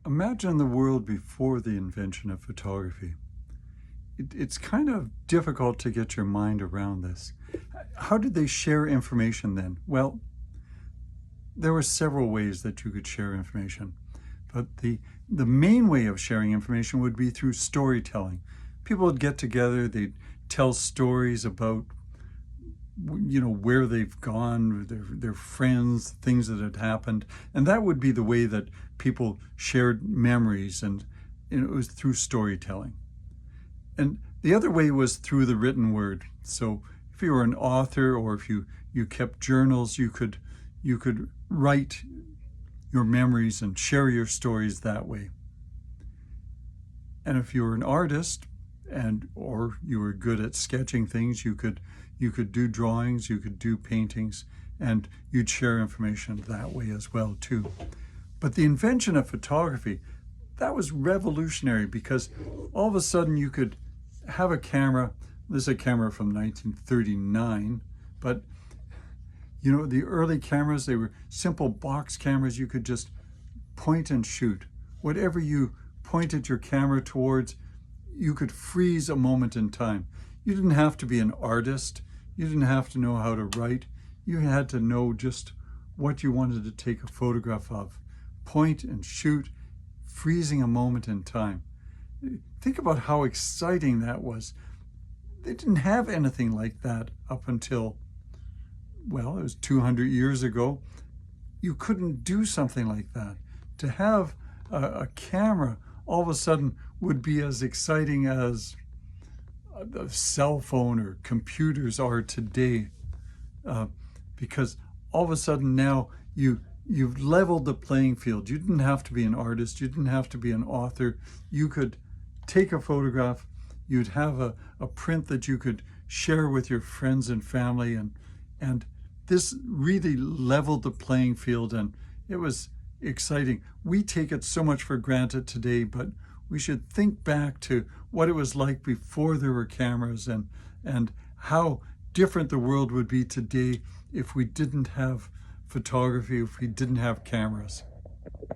Imagine the world before the invention of photography. It's kind of difficult to get your mind around this. How did they share information then? Well, there were several ways that you could share information, but the main way of sharing information would be through storytelling. People would get together, they'd tell stories about where they've gone, their friends, things that had happened, and that would be the way that people shared memories, and it was through storytelling. And the other way was through the written word. So if you were an author, or if you kept journals, you could write your memories and share your stories that way. And if you were an artist, or you were good at sketching things, you could do drawings, you could do paintings, and you'd share information that way as well too. But the invention of photography, that was revolutionary, because all of a sudden you could have a camera. This is a camera from 1939, but the early cameras, they were simple box cameras. You could just point and shoot. Whatever you pointed your camera towards, you could freeze a moment in time. You didn't have to be an artist. You didn't have to know how to write. You had to know just what you wanted to take a photograph of. Point and shoot, freezing a moment in time. Think about how exciting that was. They didn't have anything like that up until, well, it was 200 years ago. You couldn't do something like that. To have a camera all of a sudden would be as exciting as a cell phone or computers are today, because all of a sudden now you've leveled the playing field. You didn't have to be an artist. You didn't have to be an author. You could take a photograph. You'd have a print that you could share with your friends and family, and this really leveled the playing field, and it was exciting. We take it so much for granted today, but we should think back to what it was like before there were cameras, and how different the world would be today if we didn't have photography, if we didn't have cameras.